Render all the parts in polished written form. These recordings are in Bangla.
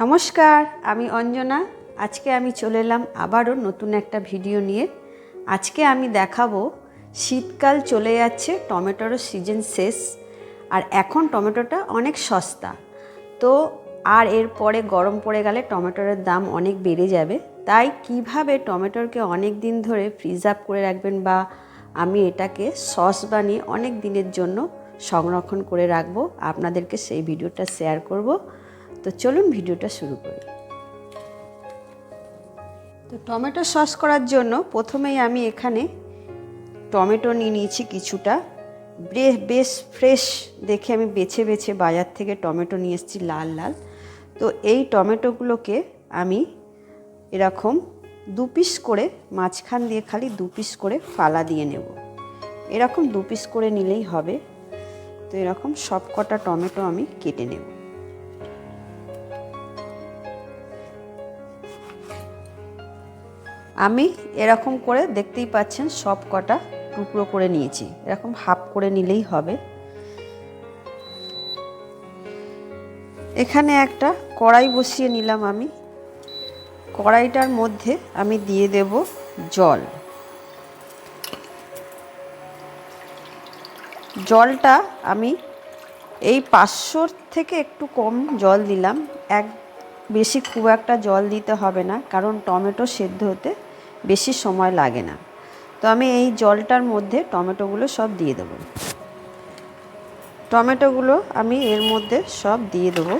নমস্কার, আমি অঞ্জনা। আজকে আমি চলে এলাম আবারও নতুন একটা ভিডিও নিয়ে। আজকে আমি দেখাবো শীতকাল চলে যাচ্ছে, টমেটোর সিজন শেষ, আর এখন টমেটোটা অনেক সস্তা। তো আর এরপরে গরম পড়ে গেলে টমেটোর দাম অনেক বেড়ে যাবে। তাই কিভাবে টমেটোকে অনেক দিন ধরে প্রিজার্ভ করে রাখবেন, বা আমি এটাকে সস বানিয়ে অনেক দিনের জন্য সংরক্ষণ করে রাখবো, আপনাদেরকে সেই ভিডিওটা শেয়ার করব। তো চলুন ভিডিওটা শুরু করি। তো টমেটো সস করার জন্য প্রথমেই আমি এখানে টমেটো নিয়ে নিয়েছি কিছুটা। বেশ ফ্রেশ দেখে আমি বেছে বেছে বাজার থেকে টমেটো নিয়ে এসেছি, লাল লাল। তো এই টমেটোগুলোকে আমি এরকম দু পিস করে, মাঝখান দিয়ে খালি দু পিস করে ফালা দিয়ে নেব। এরকম দু পিস করে নিলেই হবে। তো এরকম সব কটা টমেটো আমি কেটে নেব। আমি এরকম করে দেখতেই পাচ্ছেন সব কটা টুকরো করে নিয়েছি, এরকম হাফ করে নিলেই হবে। এখানে একটা কড়াই বসিয়ে নিলাম আমি। কড়াইটার মধ্যে আমি দিয়ে দেব জল। জলটা আমি এই 500 থেকে একটু কম জল দিলাম। বেশি খুব একটা জল দিতে হবে না, কারণ টমেটো সেদ্ধ হতে বেশি সময় লাগে না। তো আমি এই জলটার মধ্যে টমেটোগুলো সব দিয়ে দেবো। টমেটোগুলো আমি এর মধ্যে সব দিয়ে দেবো।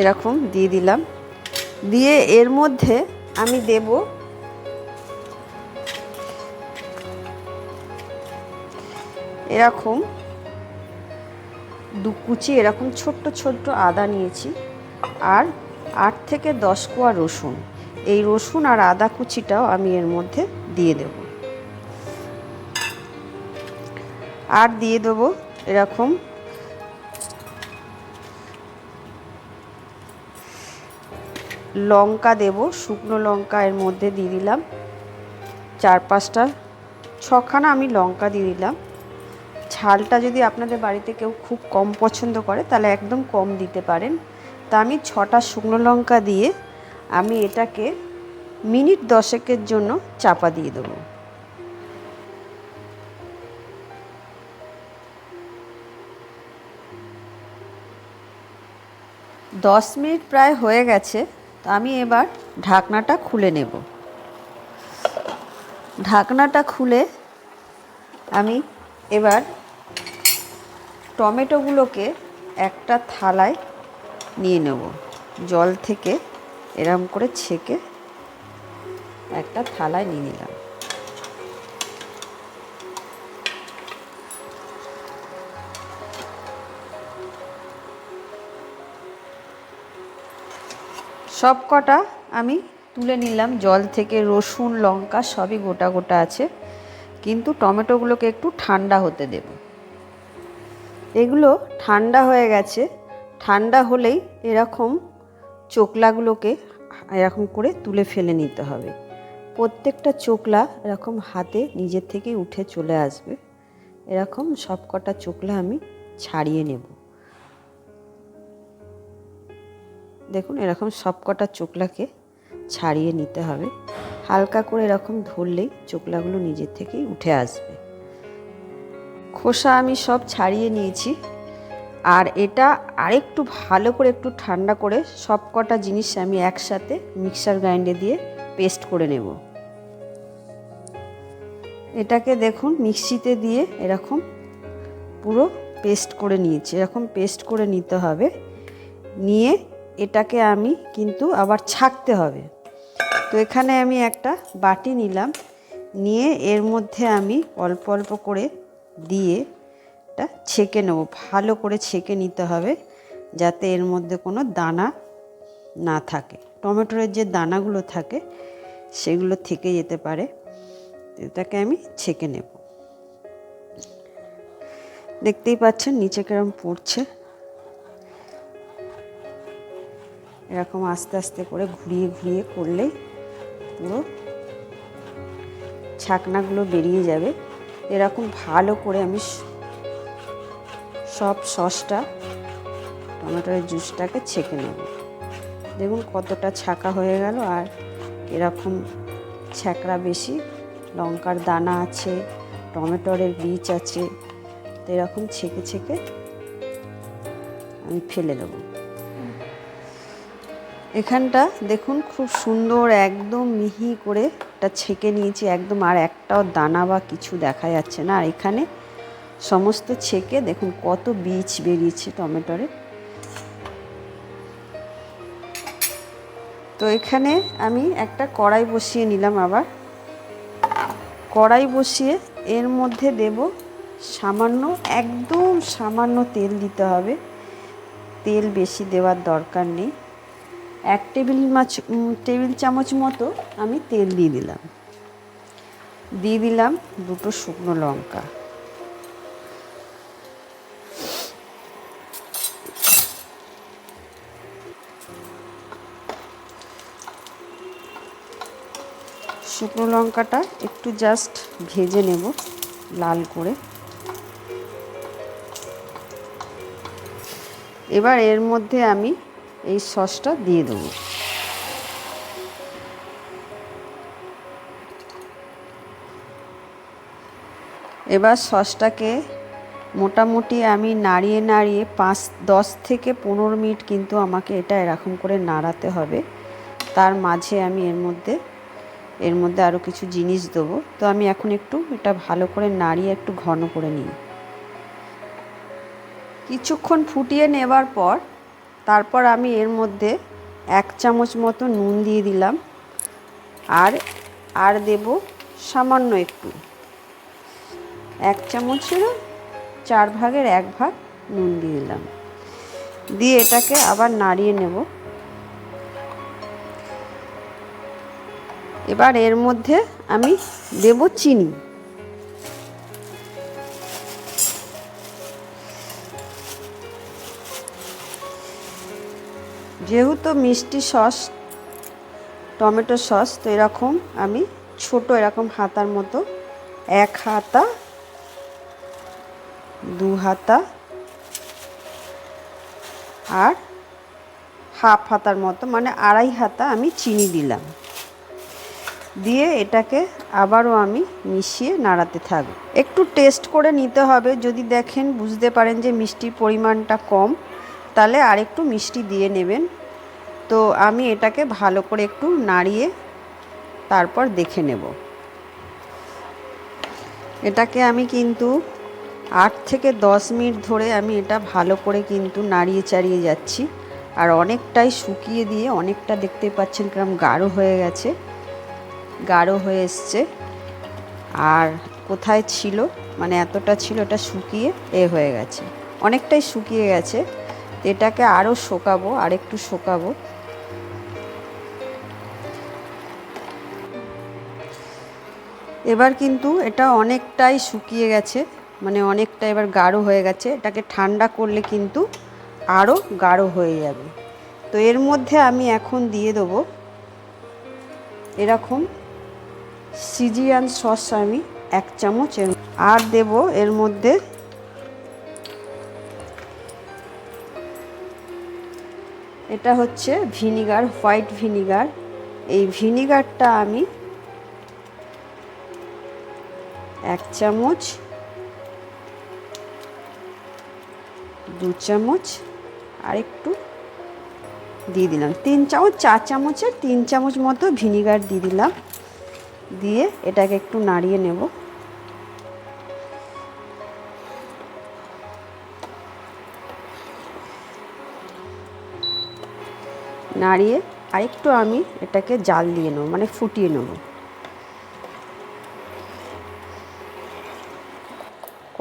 এরকম দিয়ে দিলাম। দিয়ে এর মধ্যে আমি দেব এরকম দু কুচি এরকম ছোট্ট ছোট্ট আদা নিয়েছি, আর 8 থেকে 10 কোয়া রসুন। এই রসুন আর আদা কুচিটাও আমি এর মধ্যে দিয়ে দেব। আর দিয়ে দেবো এরকম লঙ্কা দেব, শুকনো লঙ্কা এর মধ্যে দিয়ে দিলাম 4-5টা, 6খানা আমি লঙ্কা দিয়ে দিলাম। ঝালটা যদি আপনাদের বাড়িতে কেউ খুব কম পছন্দ করে তাহলে একদম কম দিতে পারেন। তা আমি 6টা শুকনো লঙ্কা দিয়ে আমি এটাকে মিনিট 10-এর জন্য চাপা দিয়ে দেবো। দশ মিনিট প্রায় হয়ে গেছে। তো আমি এবার ঢাকনাটা খুলে নেব। ঢাকনাটা খুলে আমি এবার টমেটোগুলোকে একটা থালায় নিয়ে নেব। জল থেকে এরকম করে ছেঁকে একটা থালায় নিয়ে নিলাম। সব কটা আমি তুলে নিলাম জল থেকে। রসুন লঙ্কা সবই গোটা গোটা আছে, কিন্তু টমেটোগুলোকে একটু ঠান্ডা হতে দেব। এগুলো ঠান্ডা হয়ে গেছে। ঠান্ডা হলেই এরকম চোকলাগুলোকে এরকম করে তুলে ফেলে নিতে হবে। প্রত্যেকটা চোকলা এরকম হাতে নিজের থেকেই উঠে চলে আসবে। এরকম সব কটা চোকলা আমি ছাড়িয়ে নেব। দেখুন, এরকম সব কটা চোকলাকে ছাড়িয়ে নিতে হবে। হালকা করে এরকম ধরলেই চোকলাগুলো নিজের থেকেই উঠে আসবে। খোসা আমি সব ছাড়িয়ে নিয়েছি। আর এটা আরেকটু ভালো করে একটু ঠান্ডা করে সব কটা জিনিস আমি একসাথে মিক্সার গ্রাইন্ডারে দিয়ে পেস্ট করে নেব। এটাকে দেখুন মিক্সিতে দিয়ে এরকম পুরো পেস্ট করে নিয়েছি। এরকম পেস্ট করে নিতে হবে। নিয়ে এটাকে আমি কিন্তু আবার ছাঁকতে হবে। তো এখানে আমি একটা বাটি নিলাম, নিয়ে এর মধ্যে আমি অল্প অল্প করে দিয়ে এটা ছেঁকে নেব। ভালো করে ছেঁকে নিতে হবে, যাতে এর মধ্যে কোনো দানা না থাকে। টমেটোর যে দানাগুলো থাকে সেগুলো থেকে যেতে পারে। এটাকে আমি ছেঁকে নেব। দেখতেই পাচ্ছেন নিচে কেরম পড়ছে। এরকম আস্তে আস্তে করে ঘুরিয়ে ঘুরিয়ে করলেই পুরো ছাকনাগুলো বেরিয়ে যাবে। এরকম ভালো করে আমি সব সসটা টমেটোর জুসটাকে ছেঁকে নেব। দেখুন কতটা ছাকা হয়ে গেল, আর এরকম ছ্যাঁকড়া বেশি, লঙ্কার দানা আছে, টমেটোরের বীজ আছে, তো এরকম ছেঁকে ছেঁকে আমি ফেলে দেবো। এখানটা দেখুন খুব সুন্দর একদম মিহি করে এটা ছেঁকে নিয়েছি একদম, আর একটাও দানা বা কিছু দেখা যাচ্ছে না। আর এখানে সমস্ত ছেঁকে দেখুন কত বীজ বেরিয়েছে টমেটোরে। তো এখানে আমি একটা কড়াই বসিয়ে নিলাম। আবার কড়াই বসিয়ে এর মধ্যে দেব সামান্য, একদম সামান্য তেল দিতে হবে, তেল বেশি দেওয়ার দরকার নেই। 1 টেবিল চামচ মতো আমি তেল দিয়ে দিলাম 2টো শুকনো লঙ্কা। শুকনো লঙ্কাটা একটু জাস্ট ভেজে নেব লাল করে। এবার এর মধ্যে আমি এই সসটা দিয়ে দেবো। এবার সসটাকে মোটামুটি আমি নাড়িয়ে 10 থেকে 15 মিনিট কিন্তু আমাকে এটা এরকম করে নাড়াতে হবে। তার মাঝে আমি এর মধ্যে আরও কিছু জিনিস দেবো। তো আমি এখন একটু এটা ভালো করে নাড়িয়ে একটু ঘন করে নিই। কিছুক্ষণ ফুটিয়ে নেবার পর তারপর আমি এর মধ্যে 1 চামচ মতো নুন দিয়ে দিলাম, আর দেব সামান্য একটু, 1 চামচেরও 4 ভাগের 1 ভাগ নুন দিয়ে দিলাম। দিয়ে এটাকে আবার নাড়িয়ে নেব। এবার এর মধ্যে আমি দেব চিনি। যেহেতু মিষ্টি সস, টমেটো সস, তো এরকম আমি ছোট এরকম হাতার মতো 1 হাতা, 2 হাতা আর হাফ হাতার মতো, মানে 2.5 হাতা আমি চিনি দিলাম। দিয়ে এটাকে আবারও আমি মিশিয়ে নাড়াতে থাকব। একটু টেস্ট করে নিতে হবে, যদি দেখেন বুঝতে পারেন যে মিষ্টির পরিমাণটা কম, তাহলে আরেকটু মিষ্টি দিয়ে নেবেন। তো আমি এটাকে ভালো করে একটু নাড়িয়ে তারপর দেখে নেব। এটাকে আমি কিন্তু 8 থেকে 10 মিনিট ধরে আমি এটা ভালো করে কিন্তু নাড়িয়ে চাড়িয়ে যাচ্ছি। আর অনেকটাই শুকিয়ে দিয়ে অনেকটা দেখতে পাচ্ছেন কিরকম গাঢ় হয়ে গেছে, গাঢ় হয়ে এসছে। আর কোথায় ছিল, মানে এতটা ছিল, এটা শুকিয়ে হয়ে গেছে, অনেকটাই শুকিয়ে গেছে। এটাকে আরও শুকাবো, আর একটু শুকাবো। এবার কিন্তু এটা অনেকটাই শুকিয়ে গেছে, মানে অনেকটা এবার গাঢ় হয়ে গেছে। এটাকে ঠান্ডা করলে কিন্তু আরও গাঢ় হয়ে যাবে। তো এর মধ্যে আমি এখন দিয়ে দেবো এরকম সিজিয়ান সস, আমি 1 চামচ, আর দেব এর মধ্যে এটা হচ্ছে ভিনিগার, হোয়াইট ভিনিগার। এই ভিনিগারটা আমি 1 চামচ, 2 চামচ আর একটু দিয়ে দিলাম, 3 চামচ, 4 চামচের 3 চামচ মতো ভিনিগার দিয়ে দিলাম। দিয়ে এটাকে একটু নাড়িয়ে নেব। নাড়িয়ে আরেকটু আমি এটাকে জাল দিয়ে নেব, মানে ফুটিয়ে নেব।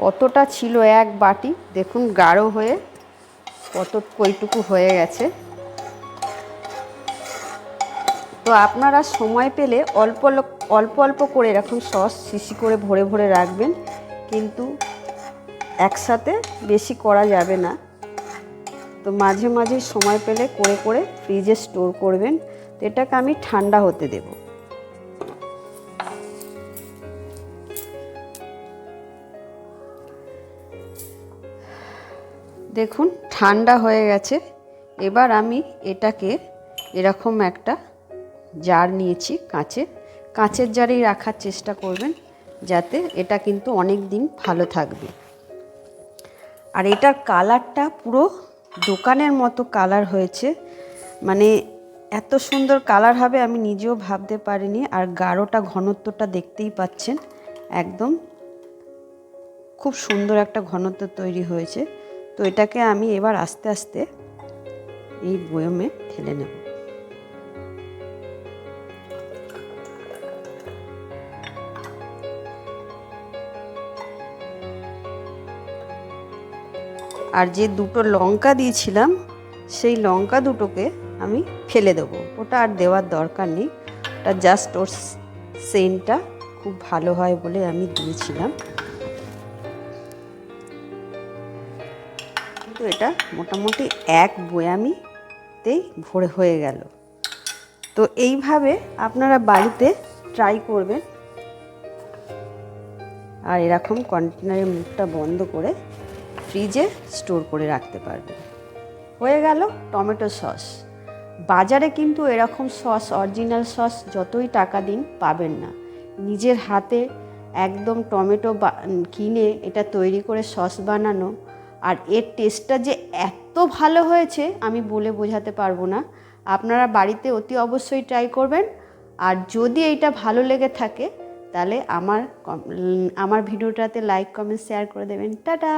কতটা ছিল 1 বাটি, দেখুন গাঢ় হয়ে কইটুকু হয়ে গেছে। তো আপনারা সময় পেলে অল্প অল্প করে এরকম সস শিশি করে ভরে ভরে রাখবেন, কিন্তু একসাথে বেশি করা যাবে না। তো মাঝে মাঝে সময় পেলে করে করে ফ্রিজে স্টোর করবেন। তো এটাকে আমি ঠান্ডা হতে দেব। দেখুন ঠান্ডা হয়ে গেছে। এবার আমি এটাকে এরকম একটা জার নিয়েছি, কাঁচের জারেই রাখার চেষ্টা করবেন, যাতে এটা কিন্তু অনেক দিন ভালো থাকবে। আর এটার কালারটা পুরো দোকানের মতো কালার হয়েছে, মানে এত সুন্দর কালার হবে আমি নিজেও ভাবতে পারিনি। আর গাঢ়টা ঘনত্বটা দেখতেই পাচ্ছেন, একদম খুব সুন্দর একটা ঘনত্ব তৈরি হয়েছে। তো এটাকে আমি এবার আস্তে আস্তে এই বয়মে ঢেলে নেব। আর যে দুটো লঙ্কা দিয়েছিলাম সেই লঙ্কা দুটোকে আমি ফেলে দেবো, ওটা আর দেওয়ার দরকার নেই, ওটা জাস্ট ওর সেন্টটা খুব ভালো হয় বলে আমি দিয়েছিলাম। কিন্তু এটা মোটামুটি এক বয়ামিতেই ভরে হয়ে গেল। তো এইভাবে আপনারা বাড়িতে ট্রাই করবেন, আর এরকম কন্টেনারের মুখটা বন্ধ করে ফ্রিজে স্টোর করে রাখতে পারবেন। হয়ে গেল টমেটো সস। বাজারে কিন্তু এরকম সস, অরিজিনাল সস যতই টাকা দিন পাবেন না। নিজের হাতে একদম টমেটো কিনে এটা তৈরি করে সস বানানো, আর এর টেস্টটা যে এত ভালো হয়েছে আমি বলে বোঝাতে পারবো না। আপনারা বাড়িতে অতি অবশ্যই ট্রাই করবেন। আর যদি এইটা ভালো লেগে থাকে তাহলে আমার ভিডিওটাতে লাইক, কমেন্ট, শেয়ার করে দেবেন। টাটা।